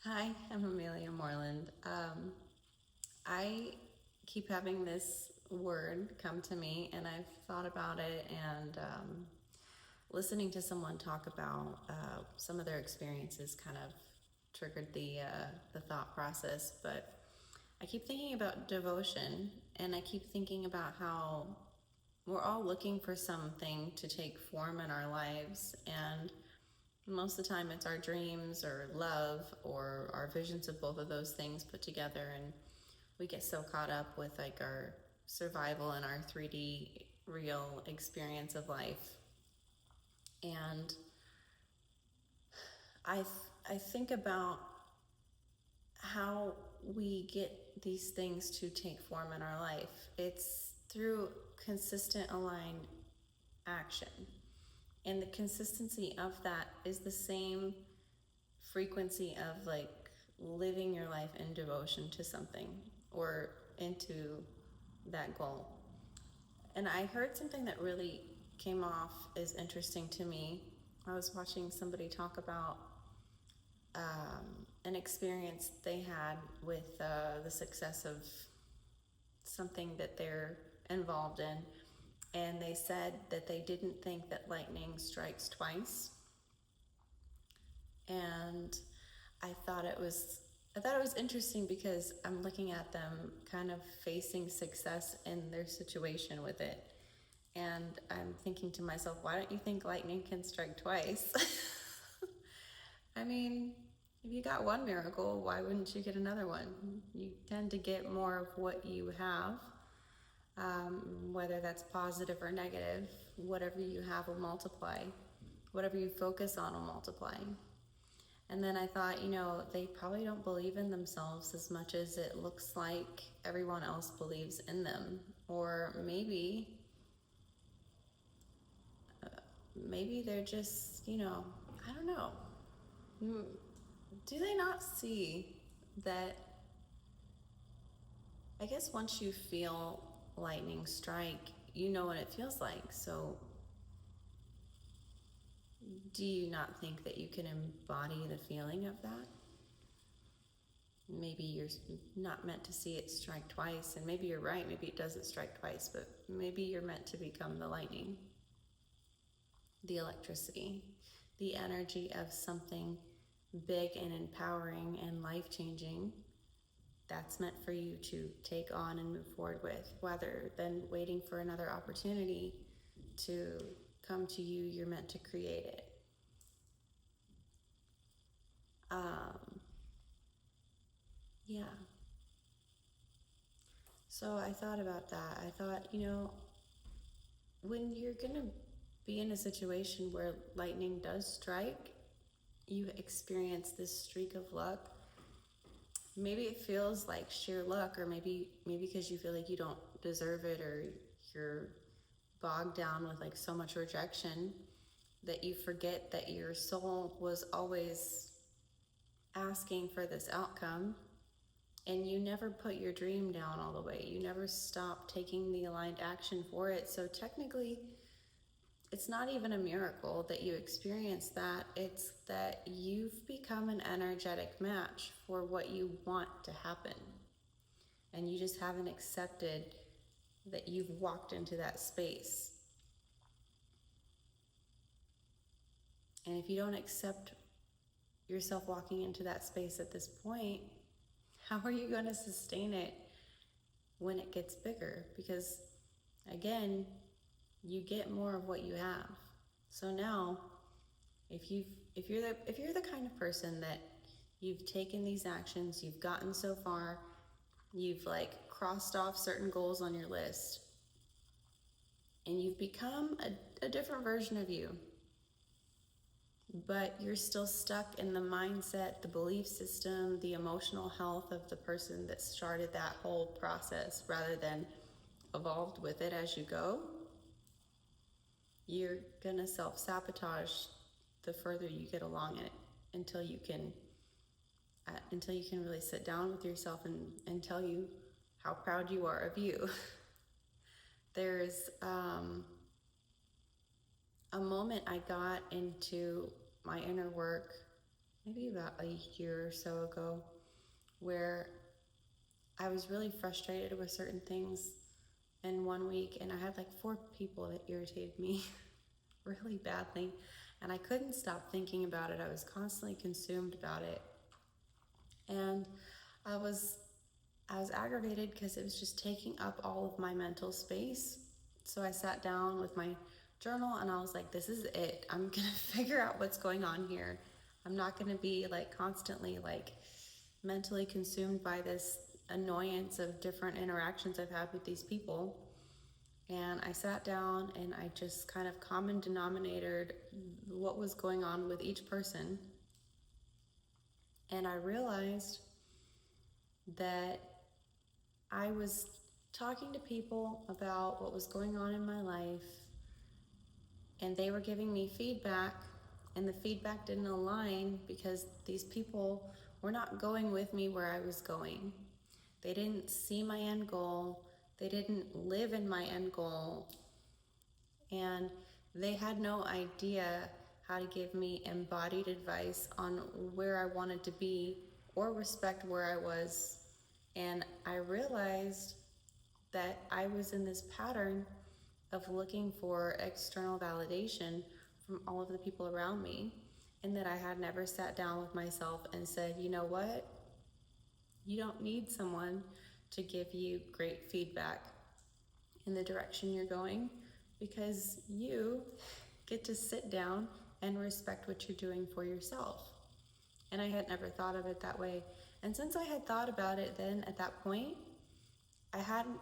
Hi, I'm Amelia Moreland. I keep having this word come to me, and I've thought about it and listening to someone talk about some of their experiences kind of triggered the thought process. But I keep thinking about devotion, and I keep thinking about how we're all looking for something to take form in our lives, and most of the time it's our dreams or love or our visions of both of those things put together, and we get so caught up with like our survival and our 3D real experience of life. And I I think about how we get these things to take form in our life. It's through consistent aligned action. And the consistency of that is the same frequency of like living your life in devotion to something or into that goal. And I heard something that really came off as interesting to me. I was watching somebody talk about an experience they had with the success of something that they're involved in. And they said that they didn't think that lightning strikes twice. And I thought it was interesting because I'm looking at them kind of facing success in their situation with it. And I'm thinking to myself, why don't you think lightning can strike twice? I mean, if you got one miracle, why wouldn't you get another one? You tend to get more of what you have, whether that's positive or negative. Whatever you have will multiply. Whatever you focus on will multiply. And then I thought, they probably don't believe in themselves as much as it looks like everyone else believes in them. Or maybe they're just, I don't know. Do they not see that? I guess once you feel lightning strike, you know what it feels like. So do you not think that you can embody the feeling of that? Maybe you're not meant to see it strike twice, and maybe you're right, maybe it doesn't strike twice, but maybe you're meant to become the lightning, the electricity, the energy of something big and empowering and life-changing that's meant for you to take on and move forward with, rather than waiting for another opportunity to come to you. You're meant to create it. Yeah. So I thought about that. I thought, when you're going to be in a situation where lightning does strike, you experience this streak of luck. Maybe it feels like sheer luck, or maybe because you feel like you don't deserve it, or you're bogged down with like so much rejection that you forget that your soul was always asking for this outcome, and you never put your dream down all the way. You never stopped taking the aligned action for it. So technically, it's not even a miracle that you experience that. It's that you've become an energetic match for what you want to happen. And you just haven't accepted that you've walked into that space. And if you don't accept yourself walking into that space at this point, how are you going to sustain it when it gets bigger? Because again, you get more of what you have. So now, if you're the kind of person that you've taken these actions, you've gotten so far, you've like crossed off certain goals on your list, and you've become a different version of you, but you're still stuck in the mindset, the belief system, the emotional health of the person that started that whole process rather than evolved with it as you go, you're gonna self-sabotage the further you get along in it, until you can really sit down with yourself and tell you how proud you are of you. There's a moment I got into my inner work maybe about a year or so ago, where I was really frustrated with certain things in one week, and I had like 4 people that irritated me really badly, and I couldn't stop thinking about it. I was constantly consumed about it, and I was I was aggravated because it was just taking up all of my mental space. So I sat down with my journal and I was like, this is it. I'm going to figure out what's going on here. I'm not going to be like constantly like mentally consumed by this annoyance of different interactions I've had with these people. And I sat down and I just kind of common denominated what was going on with each person. And I realized that I was talking to people about what was going on in my life, and they were giving me feedback, and the feedback didn't align because these people were not going with me where I was going. They didn't see my end goal, they didn't live in my end goal, and they had no idea how to give me embodied advice on where I wanted to be or respect where I was. And I realized that I was in this pattern of looking for external validation from all of the people around me, and that I had never sat down with myself and said, you know what? You don't need someone to give you great feedback in the direction you're going, because you get to sit down and respect what you're doing for yourself. And I had never thought of it that way. And since I had thought about it then at that point, I hadn't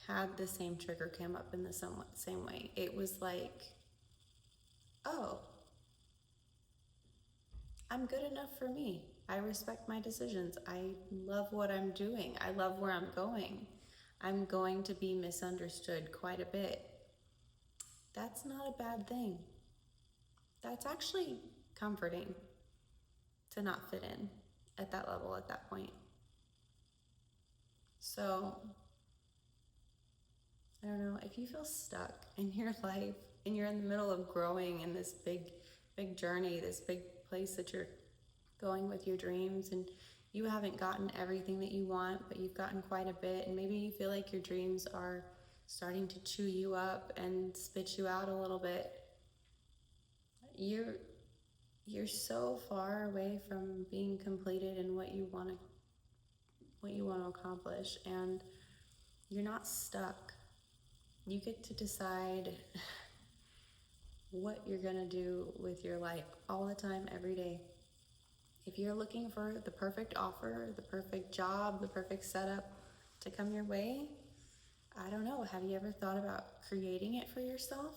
had the same trigger come up in the same way. It was like, oh, I'm good enough for me. I respect my decisions. I love what I'm doing. I love where I'm going. I'm going to be misunderstood quite a bit. That's not a bad thing. That's actually comforting to not fit in at that level at that point. So, I don't know, if you feel stuck in your life and you're in the middle of growing in this big journey, this big place that you're going with your dreams, and you haven't gotten everything that you want, but you've gotten quite a bit, and maybe you feel like your dreams are starting to chew you up and spit you out a little bit, you're so far away from being completed in what you want to accomplish, and you're not stuck. You get to decide what you're gonna do with your life all the time, every day. If you're looking for the perfect offer, the perfect job, the perfect setup to come your way, I don't know, have you ever thought about creating it for yourself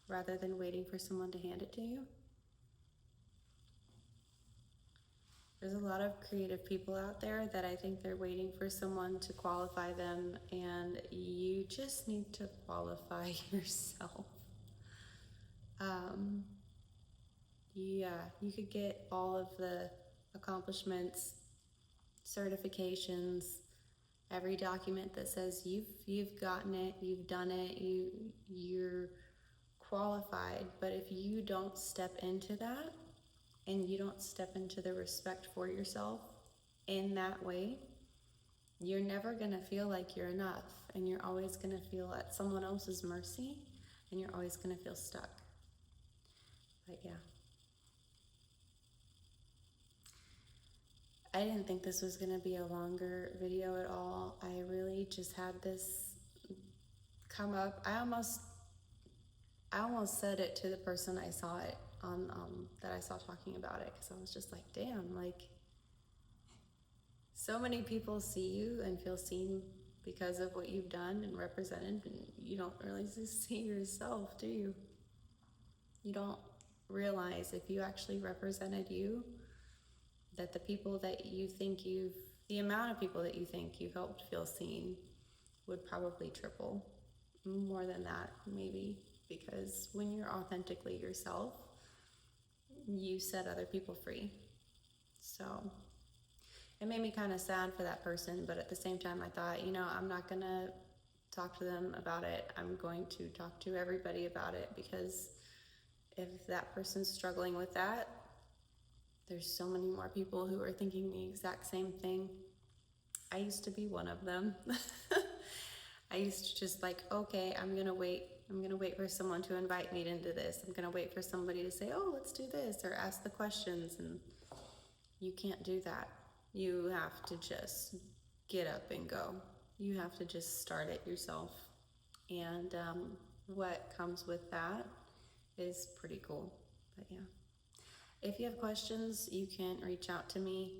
rather than waiting for someone to hand it to you? There's a lot of creative people out there that I think they're waiting for someone to qualify them, and you just need to qualify yourself. Yeah, you could get all of the accomplishments, certifications, every document that says you've gotten it, you've done it, you're qualified. But if you don't step into that, and you don't step into the respect for yourself in that way, you're never gonna feel like you're enough, and you're always gonna feel at someone else's mercy, and you're always gonna feel stuck. But yeah, I didn't think this was gonna be a longer video at all. I really just had this come up. I almost said it to the person I saw it on, that I saw talking about it, because I was just like, damn, like, so many people see you and feel seen because of what you've done and represented, and you don't really see yourself, do you? You don't realize, if you actually represented you, that the people that you think the amount of people that you think you've helped feel seen would probably triple. More than that, maybe, because when you're authentically yourself, you set other people free. So it made me kind of sad for that person, but at the same time I thought, I'm not gonna talk to them about it. I'm going to talk to everybody about it, because if that person's struggling with that, there's so many more people who are thinking the exact same thing. I used to be one of them. I used to just like, okay, I'm gonna wait for someone to invite me into this. I'm gonna wait for somebody to say, oh, let's do this, or ask the questions. And you can't do that. You have to just get up and go. You have to just start it yourself. And what comes with that is pretty cool. But yeah, if you have questions, you can reach out to me,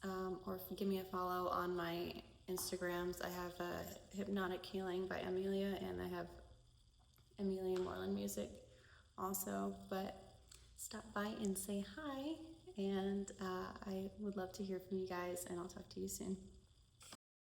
or give me a follow on my Instagrams. I have Hypnotic Healing by Amelia, and I have Amelia Moreland Music also. But stop by and say hi, and I would love to hear from you guys, and I'll talk to you soon.